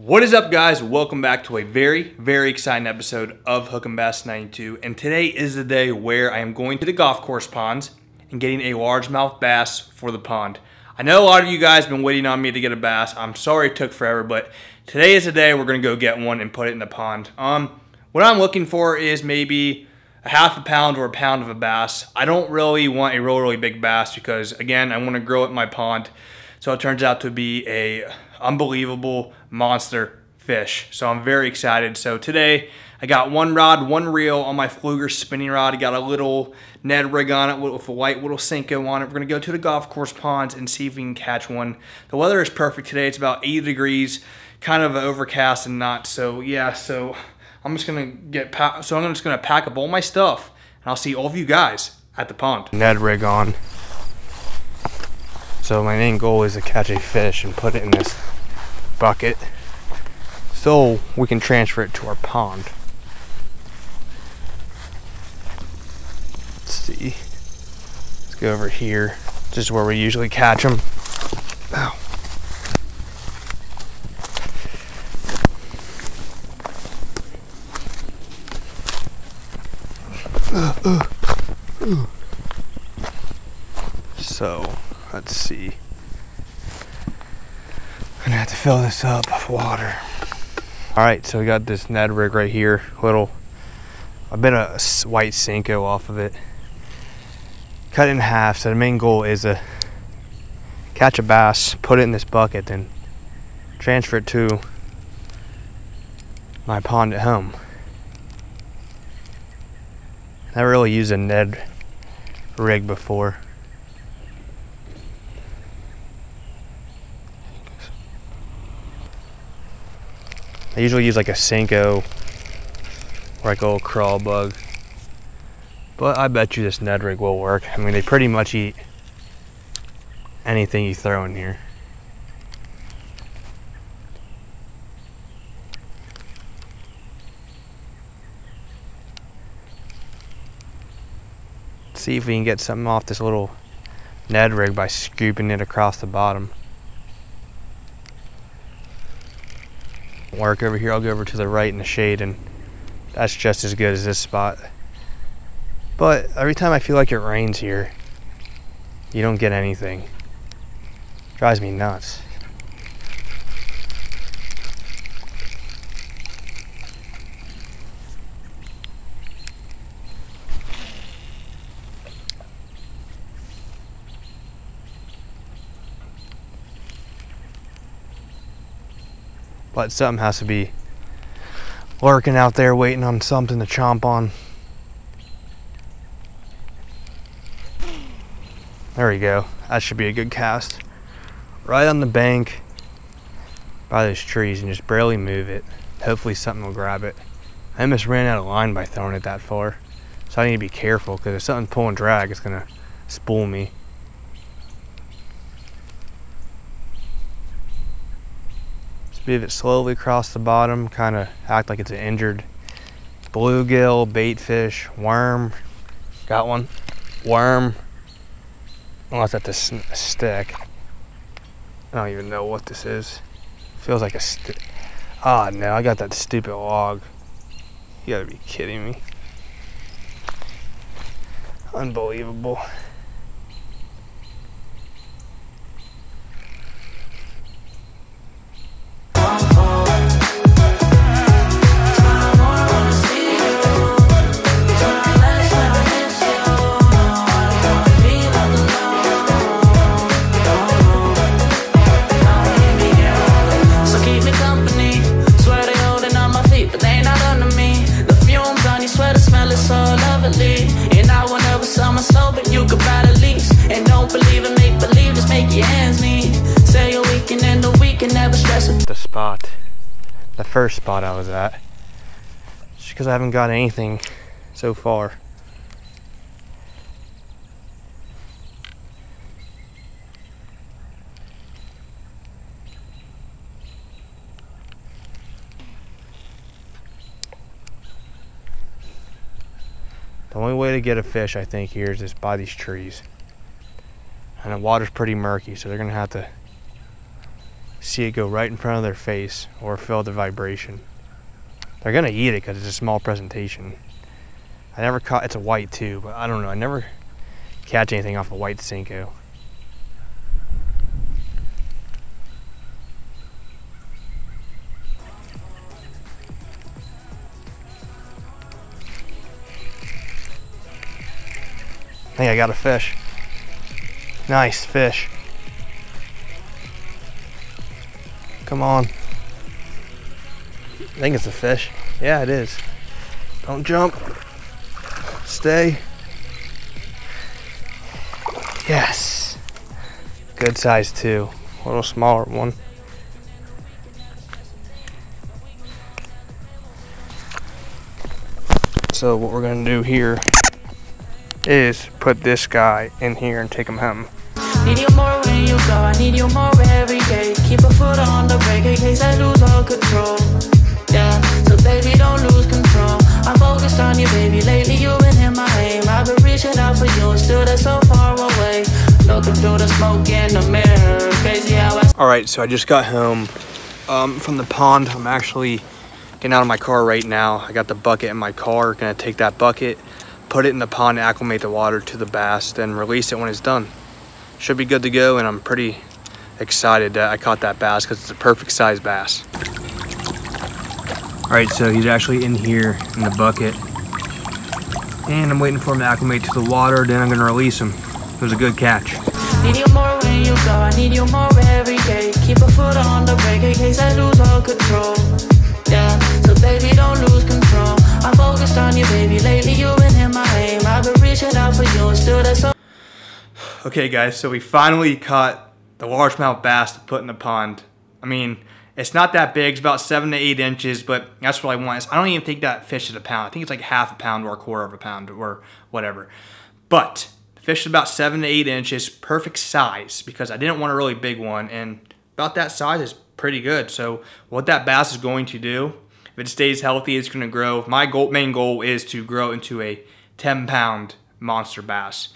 What is up, guys? Welcome back to a very exciting episode of Hookin' Bass 92, and today is the day where I am going to the golf course ponds and getting a largemouth bass for the pond. I know a lot of you guys have been waiting on me to get a bass. I'm sorry it took forever, but today is the day we're going to go get one and put it in the pond. What I'm looking for is maybe a half a pound or a pound of a bass. I don't really want a really big bass because, again, I want to grow it in my pond. So it turns out to be a unbelievable monster fish. So I'm very excited. So today I got one rod, one reel on my Pflueger spinning rod. I got a little Ned rig on it with a white little Senko on it. We're going to go to the golf course ponds and see if we can catch one. The weather is perfect today. It's about 80 degrees, kind of overcast and not. So yeah, so I'm just going to pack up all my stuff and I'll see all of you guys at the pond. Ned rig on. So my main goal is to catch a fish and put it in this bucket so we can transfer it to our pond. Let's see. Let's go over here. This is where we usually catch them. Ow. So let's see. I'm gonna have to fill this up with water. Alright, so we got this Ned rig right here. A bit of white Senko off of it. Cut it in half. So the main goal is to catch a bass, put it in this bucket, then transfer it to my pond at home. I never really used a Ned rig before. I usually use like a Senko or like a little crawl bug, but I bet you this Ned rig will work. I mean, they pretty much eat anything you throw in here. Let's see if we can get something off this little Ned rig by scooping it across the bottom. Work over here. I'll go over to the right in the shade, and that's just as good as this spot. But every time I feel like it rains here, you don't get anything. Drives me nuts. But something has to be lurking out there waiting on something to chomp on. There we go. That should be a good cast. Right on the bank by those trees and just barely move it. Hopefully something will grab it. I almost ran out of line by throwing it that far. So I need to be careful because if something's pulling drag, it's going to spool me. Move it slowly across the bottom, kind of act like it's an injured bluegill, baitfish, worm. Got one. Worm. Unless that's a stick. I don't even know what this is. Feels like a stick. Oh no, I got that stupid log. You gotta be kidding me. Unbelievable. The first spot I was at, just because I haven't got anything so far. The only way to get a fish, I think, here is just by these trees. And the water's pretty murky, so they're gonna have to see it go right in front of their face or feel the vibration. They're gonna eat it because it's a small presentation. I never caught, it's a white too, but I don't know, I never catch anything off a white Senko. I think I got a fish. Nice fish. Come on. I think it's a fish. Yeah, it is. Don't jump. Stay. Yes. Good size too. A little smaller one. So what we're gonna do here is put this guy in here and take him home. Need you more when you go, I need you more every day. Keep a foot on the brake in case I lose all control. Yeah, so baby don't lose control. I'm focused on you, baby. Lately you've been in my aim. I've been reaching out for you, still they're so far away. Looking through the smoke in the mirror. Crazy how I... Alright, so I just got home from the pond. I'm actually getting out of my car right now. I got the bucket in my car. Gonna take that bucket, put it in the pond, acclimate the water to the bass, then release it when it's done. Should be good to go, and I'm pretty excited that I caught that bass because it's a perfect size bass. All right, so he's actually in here in the bucket, and I'm waiting for him to acclimate to the water, then I'm gonna release him. It was a good catch. Need you more when you go, I need you more every day. Keep a foot on the brake in case I lose all control. Yeah, so baby don't lose control. I'm focused on you, baby. Lately you've been in my aim. I've been reaching out for you, still there's so... Okay guys, so we finally caught the largemouth bass to put in the pond. I mean, it's not that big, it's about 7 to 8 inches, but that's what I want. I don't even think that fish is a pound. I think it's like half a pound or a quarter of a pound or whatever. But the fish is about 7 to 8 inches, perfect size, because I didn't want a really big one, and about that size is pretty good. So what that bass is going to do, if it stays healthy, it's going to grow. My main goal is to grow into a 10-pound monster bass.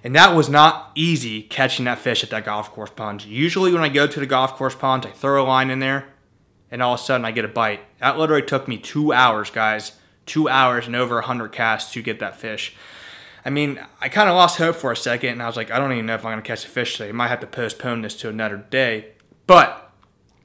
And that was not easy catching that fish at that golf course pond. Usually when I go to the golf course ponds, I throw a line in there and all of a sudden I get a bite. That literally took me 2 hours, guys. 2 hours and over 100 casts to get that fish. I mean, I kind of lost hope for a second and I was like, I don't even know if I'm going to catch a fish today. I might have to postpone this to another day. But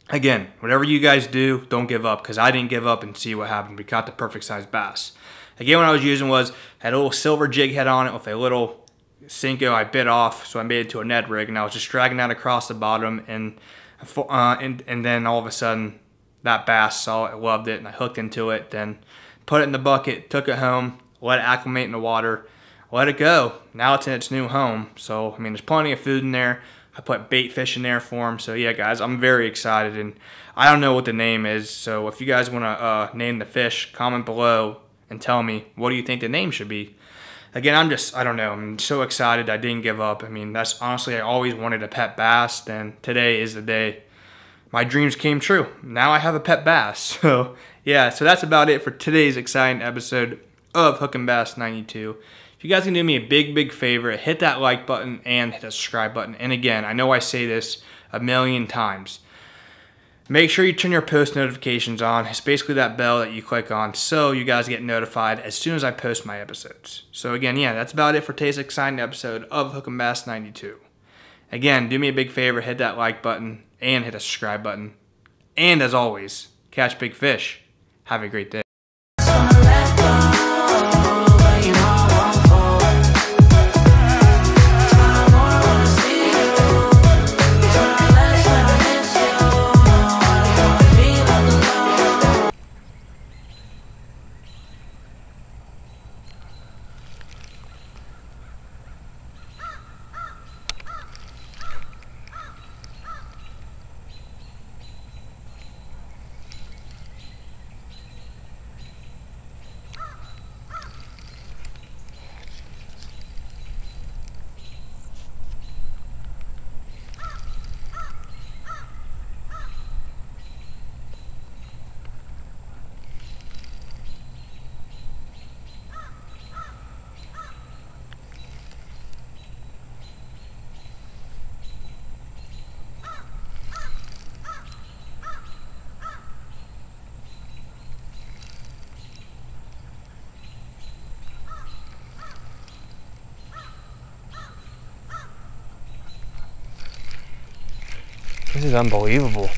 again, whatever you guys do, don't give up, because I didn't give up and see what happened. We caught the perfect size bass. Again, what I was using had a little silver jig head on it with a little Senko I bit off, so I made it to a Ned rig, and I was just dragging that across the bottom, and then all of a sudden that bass saw it, loved it, and I hooked into it, then put it in the bucket, took it home, let it acclimate in the water, let it go. Now it's in its new home. So I mean, there's plenty of food in there. I put bait fish in there for him. So yeah, guys, I'm very excited, and I don't know what the name is, so if you guys want to name the fish, comment below and tell me what do you think the name should be. Again, I don't know, I'm so excited I didn't give up. I mean, that's honestly, I always wanted a pet bass, and today is the day my dreams came true. Now I have a pet bass. So yeah, so that's about it for today's exciting episode of Hookin' Bass 92. If you guys can do me a big favor, hit that like button and hit that subscribe button. And again, I know I say this a million times, make sure you turn your post notifications on. It's basically that bell that you click on so you guys get notified as soon as I post my episodes. So again, yeah, that's about it for today's exciting episode of Hookin' Bass 92. Again, do me a big favor, hit that like button and hit the subscribe button. And as always, catch big fish. Have a great day. This is unbelievable.